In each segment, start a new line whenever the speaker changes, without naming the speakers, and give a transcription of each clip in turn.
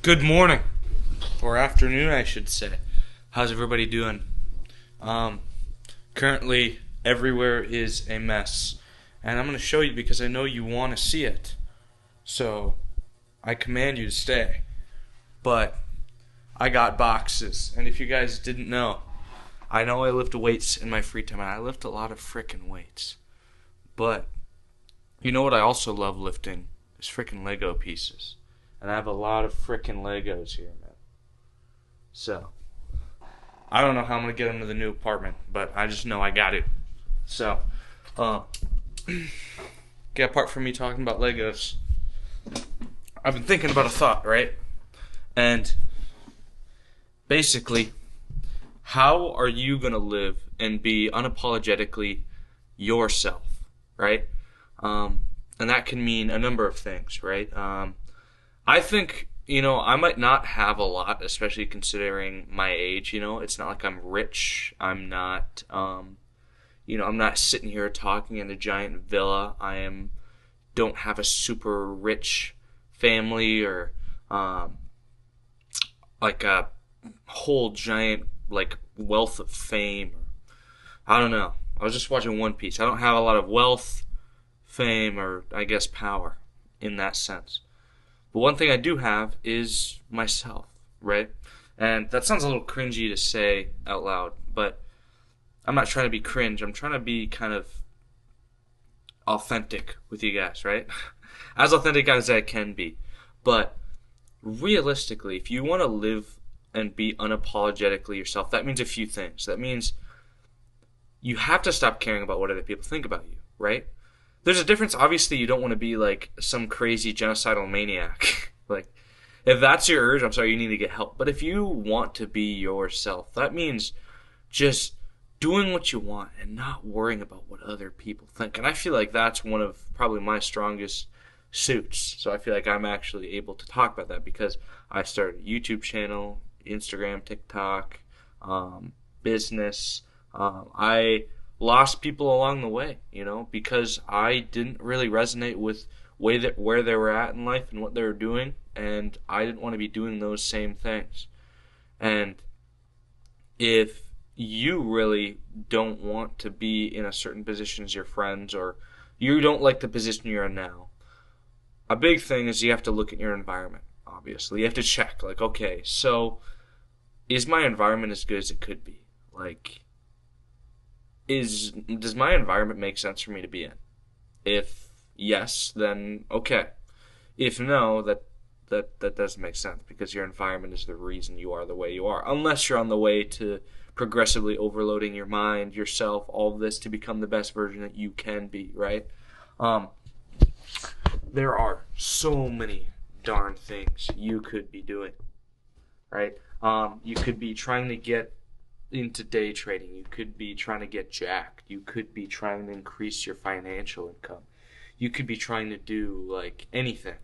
Good morning, or afternoon, I should say. How's everybody doing? Um, Currently, everywhere is a mess, and I'm going to show you because I know you want to see it. So, I command you to stay. But, I got boxes, and if you guys didn't know, I know I lift weights in my free time, and I lift a lot of frickin' weights. But, you know what I also love lifting? Is frickin' Lego pieces. And I have a lot of frickin' Legos here, man. So, I don't know how I'm going to get them to the new apartment, but I just know I got it. So, get apart from me talking about Legos, I've been thinking about a thought, right? And, basically, how are you going to live and be unapologetically yourself, right? And that can mean a number of things, right? I think, I might not have a lot, especially considering my age, It's not like I'm rich. I'm not, I'm not sitting here talking in a giant villa. Don't have a super rich family or, like a whole giant, like, wealth of fame. I don't know. I was just watching One Piece. I don't have a lot of wealth, fame, or, I guess, power in that sense. But one thing I do have is myself, right? And that sounds a little cringy to say out loud, but I'm not trying to be cringe. I'm trying to be kind of authentic with you guys, right? As authentic as I can be. But realistically, if you want to live and be unapologetically yourself, that means a few things. That means you have to stop caring about what other people think about you, right? There's a difference. Obviously, you don't want to be like some crazy genocidal maniac. Like, if that's your urge, I'm sorry, you need to get help. But if you want to be yourself, that means just doing what you want and not worrying about what other people think. And I feel like that's one of probably my strongest suits. So I feel like I'm actually able to talk about that because I started a YouTube channel, Instagram, TikTok, business. I lost people along the way, because I didn't really resonate with where they were at in life and what they were doing, and I didn't want to be doing those same things. And if you really don't want to be in a certain position as your friends, or you don't like the position you're in now, a big thing is you have to look at your environment, obviously. You have to check, like, okay, so is my environment as good as it could be? Like, does my environment make sense for me to be in? If yes, then okay. If no, that doesn't make sense because your environment is the reason you are the way you are. Unless you're on the way to progressively overloading your mind, yourself, all of this to become the best version that you can be, right? There are so many darn things you could be doing, right? You could be trying to get into day trading. You could be trying to get jacked. You could be trying to increase your financial income. You could be trying to do like anything,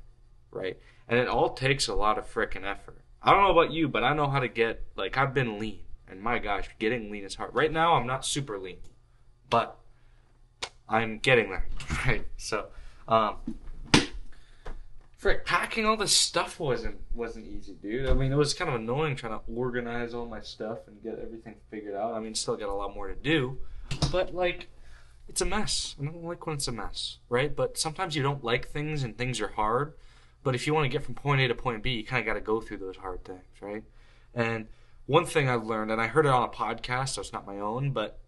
right? And it all takes a lot of frickin' effort. I don't know about you, but I know how to get, like, I've been lean. And my gosh, getting lean is hard. Right now, I'm not super lean, but I'm getting there, right? So, packing all this stuff wasn't easy, dude. I mean, it was kind of annoying trying to organize all my stuff and get everything figured out. I mean, still got a lot more to do, but like, it's a mess. I don't like when it's a mess, right? But sometimes you don't like things and things are hard. But if you want to get from point A to point B, you kind of got to go through those hard things, right? And one thing I've learned, and I heard it on a podcast, so it's not my own, but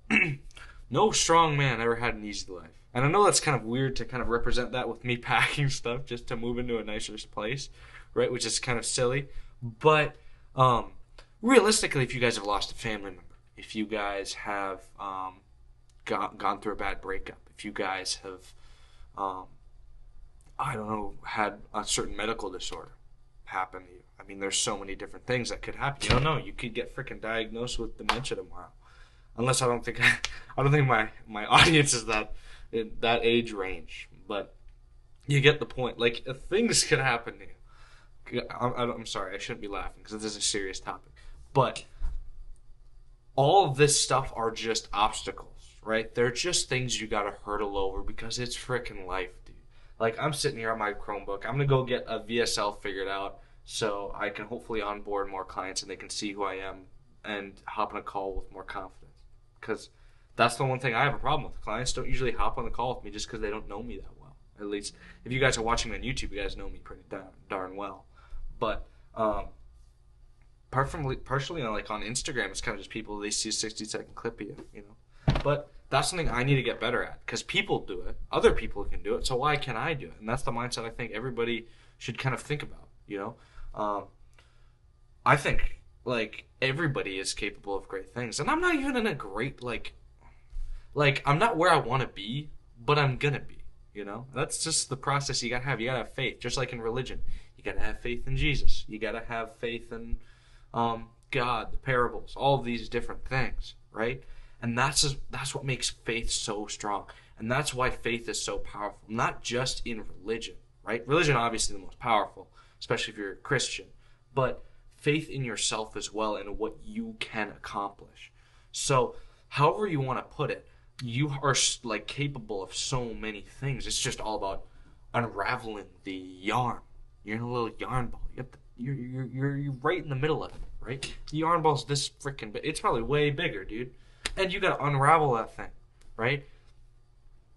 no strong man ever had an easy life. And I know that's kind of weird to kind of represent that with me packing stuff just to move into a nicer place, right? Which is kind of silly. But realistically, if you guys have lost a family member, if you guys have gone through a bad breakup, if you guys have, I don't know, had a certain medical disorder happen to you. I mean, there's so many different things that could happen. You don't know. You could get freaking diagnosed with dementia tomorrow. Unless I don't think my audience is that in that age range, but you get the point. Like, things could happen to you. I'm sorry, I shouldn't be laughing because this is a serious topic, but all of this stuff are just obstacles, right? They're just things you gotta hurdle over because it's freaking life, dude. Like, I'm sitting here on my Chromebook. I'm gonna go get a VSL figured out so I can hopefully onboard more clients and they can see who I am and hop on a call with more confidence. Because that's the one thing I have a problem with. Clients don't usually hop on the call with me just because they don't know me that well. At least if you guys are watching me on YouTube, you guys know me pretty darn well. But partially on like on Instagram, it's kind of just people, they see a 60-second clip of you. But that's something I need to get better at because people do it, other people can do it, so why can't I do it? And that's the mindset I think everybody should kind of think about. I think like everybody is capable of great things, and I'm not even in a great like I'm not where I want to be, but I'm gonna be. That's just the process you gotta have. You gotta have faith, just like in religion. You gotta have faith in Jesus. You gotta have faith in God, the parables, all of these different things, right? And that's what makes faith so strong, and that's why faith is so powerful. Not just in religion, right? Religion obviously the most powerful, especially if you're a Christian, but faith in yourself as well and what you can accomplish. So, however you want to put it, you are like capable of so many things. It's just all about unraveling the yarn. You're in a little yarn ball. You're right in the middle of it, right? The yarn ball's this freaking big. It's probably way bigger, dude. And you gotta unravel that thing, right?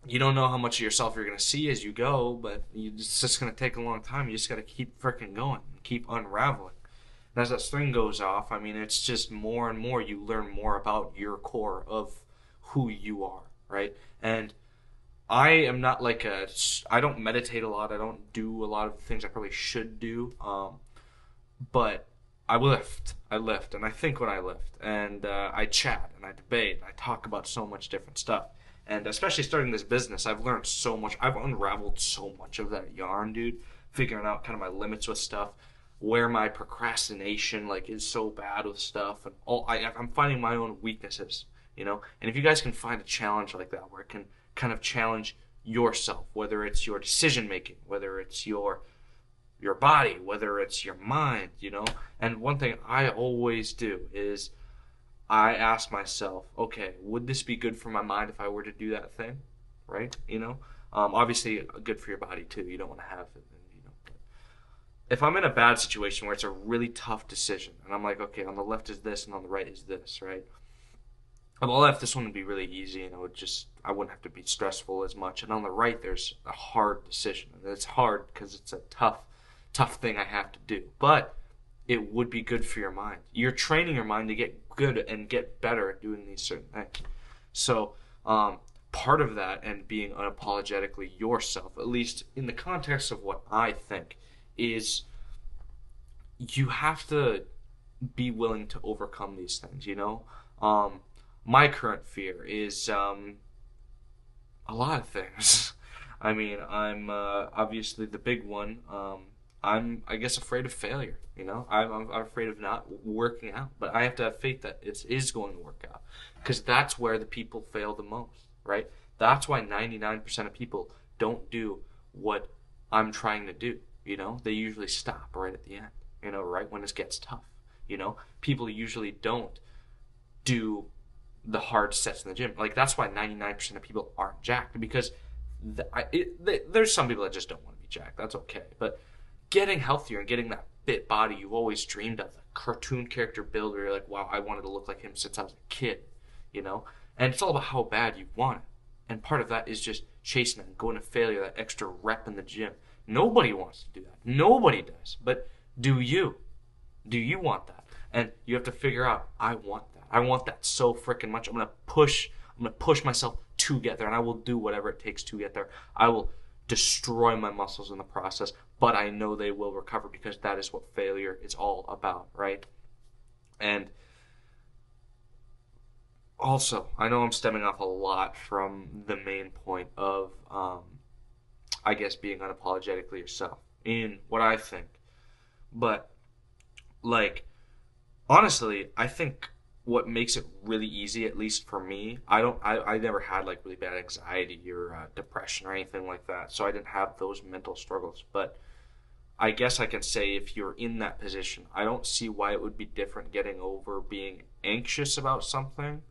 You don't know how much of yourself you're gonna see as you go, but it's just gonna take a long time. You just gotta keep freaking going, and keep unraveling. And as that string goes off, I mean, it's just more and more you learn more about your core of who you are, right? And I am not like I don't meditate a lot. I don't do a lot of things I probably should do. But I lift, and I think when I lift, and I chat, and I debate, and I talk about so much different stuff. And especially starting this business, I've learned so much. I've unraveled so much of that yarn, dude. Figuring out kind of my limits with stuff, where my procrastination like is so bad with stuff, and I'm finding my own weaknesses. And if you guys can find a challenge like that, where it can kind of challenge yourself, whether it's your decision making, whether it's your body, whether it's your mind. And one thing I always do is I ask myself, okay, would this be good for my mind if I were to do that thing, right? Obviously good for your body too. You don't want to have it. But if I'm in a bad situation where it's a really tough decision, and I'm like, okay, on the left is this, and on the right is this, right? On the left, this one would be really easy, and I wouldn't have to be stressful as much. And on the right, there's a hard decision, and it's hard because it's a tough thing I have to do. But it would be good for your mind. You're training your mind to get good and get better at doing these certain things. So part of that and being unapologetically yourself, at least in the context of what I think, is you have to be willing to overcome these things. My current fear is a lot of things. I mean, I'm obviously the big one. I'm, I guess, afraid of failure. I'm afraid of not working out, but I have to have faith that it is going to work out, because that's where the people fail the most, right? That's why 99% of people don't do what I'm trying to do. They usually stop right at the end. Right when it gets tough. People usually don't do the hard sets in the gym. Like, that's why 99% of people aren't jacked, because there's some people that just don't want to be jacked. That's okay, but getting healthier and getting that fit body you've always dreamed of, the cartoon character build where you're like, wow, I wanted to look like him since I was a kid, and it's all about how bad you want it. And part of that is just chasing it and going to failure, that extra rep in the gym. Nobody wants to do that. Nobody does. But do you? Do you want that? And you have to figure out, I want that. I want that so freaking much. I'm gonna push myself to get there, and I will do whatever it takes to get there. I will destroy my muscles in the process, but I know they will recover, because that is what failure is all about, right? And also, I know I'm stemming off a lot from the main point of, I guess, being unapologetically yourself in what I think. But, like, honestly, I think what makes it really easy, at least for me, I never had like really bad anxiety or depression or anything like that, so I didn't have those mental struggles. But I guess I can say, if you're in that position, I don't see why it would be different getting over being anxious about something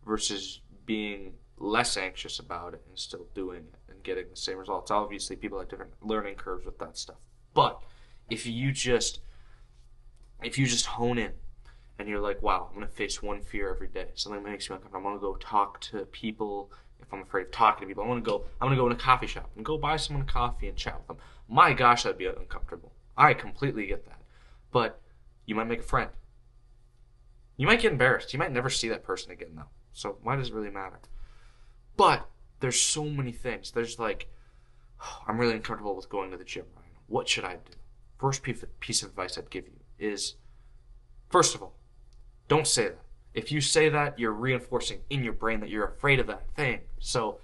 versus being less anxious about it and still doing it and getting the same results. Obviously, people have different learning curves with that stuff. But if you just if you just hone in and you're like, wow, I'm going to face one fear every day. Something that makes me uncomfortable. I'm going to go talk to people. If I'm afraid of talking to people, I'm going to go in a coffee shop and go buy someone a coffee and chat with them. My gosh, that'd be uncomfortable. I completely get that. But you might make a friend. You might get embarrassed. You might never see that person again, though. So why does it really matter? But there's so many things. There's like, oh, I'm really uncomfortable with going to the gym, Ryan. What should I do? First piece of advice I'd give you is, first of all, don't say that. If you say that, you're reinforcing in your brain that you're afraid of that thing. So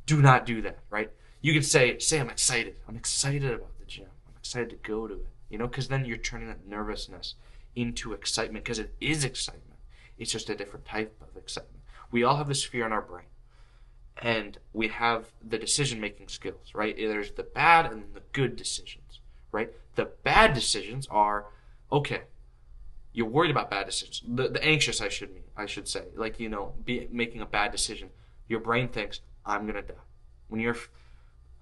do not do that, right? You can say I'm excited. I'm excited about the gym. I'm excited to go to it. Because then you're turning that nervousness into excitement, because it is excitement. It's just a different type of excitement. We all have this fear in our brain. And we have the decision-making skills, right? There's the bad and the good decisions, right? The bad decisions are, okay, you're worried about bad decisions. The anxious, I should say. Like, making a bad decision. Your brain thinks, I'm going to die.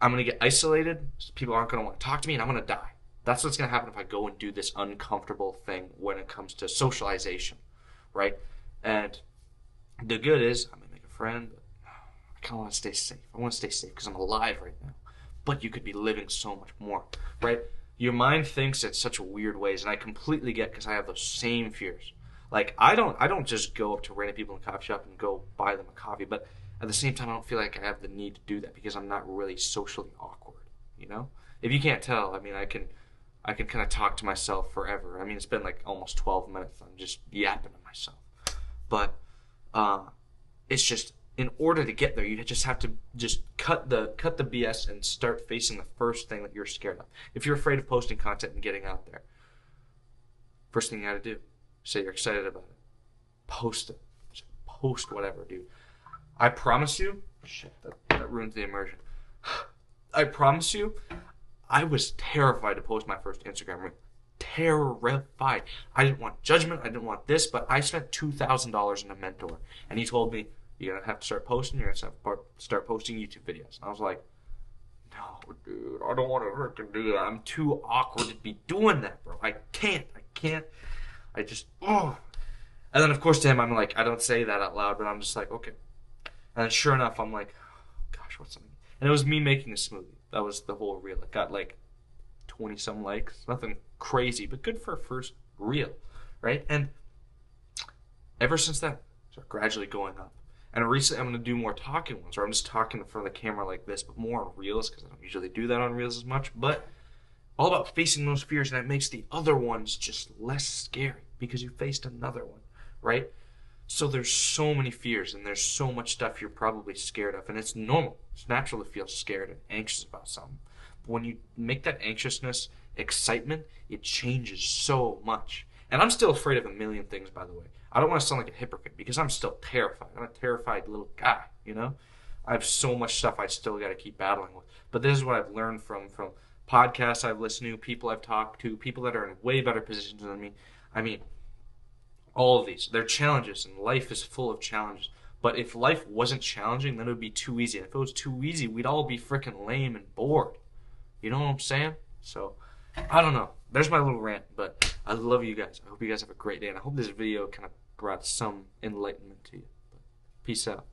I'm going to get isolated, people aren't going to want to talk to me, and I'm going to die. That's what's going to happen if I go and do this uncomfortable thing when it comes to socialization, right? And the good is, I'm going to make a friend, but I kind of want to stay safe. I want to stay safe because I'm alive right now. But you could be living so much more, right? Your mind thinks in such weird ways, and I completely get, because I have those same fears. Like, I don't just go up to random people in a coffee shop and go buy them a coffee, but at the same time, I don't feel like I have the need to do that because I'm not really socially awkward, If you can't tell, I can kind of talk to myself forever. It's been like almost 12 minutes. I'm just yapping to myself. But it's just, in order to get there, you just have to just cut the BS and start facing the first thing that you're scared of. If you're afraid of posting content and getting out there, first thing you got to do, say you're excited about it. Post it. Just post whatever, dude. I promise you, shit, that ruins the immersion. I promise you, I was terrified to post my first Instagram reel. Terrified. I didn't want judgment. I didn't want this, but I spent $2,000 on a mentor, and he told me, you're going to have to start posting. You're going to have to start posting YouTube videos. And I was like, no, dude, I don't want to freaking do that. I'm too awkward to be doing that, bro. I can't. I just, oh. And then, of course, to him, I'm like, I don't say that out loud, but I'm just like, okay. And then sure enough, I'm like, oh, gosh, what's something? And it was me making a smoothie. That was the whole reel. It got like 20-some likes. Nothing crazy, but good for a first reel, right? And ever since then, it's gradually going up. And recently, I'm going to do more talking ones, where I'm just talking in front of the camera like this, but more on reels, because I don't usually do that on reels as much. But all about facing those fears, and it makes the other ones just less scary, because you faced another one, right? So there's so many fears, and there's so much stuff you're probably scared of, and it's normal. It's natural to feel scared and anxious about something. But when you make that anxiousness excitement, it changes so much. And I'm still afraid of a million things, by the way. I don't want to sound like a hypocrite, because I'm still terrified. I'm a terrified little guy, I have so much stuff I still got to keep battling with. But this is what I've learned from podcasts I've listened to, people I've talked to, people that are in way better positions than me. All of these, they're challenges, and life is full of challenges. But if life wasn't challenging, then it would be too easy. And if it was too easy, we'd all be freaking lame and bored. You know what I'm saying? So, I don't know. There's my little rant, but I love you guys. I hope you guys have a great day, and I hope this video kind of brought some enlightenment to you. But peace out.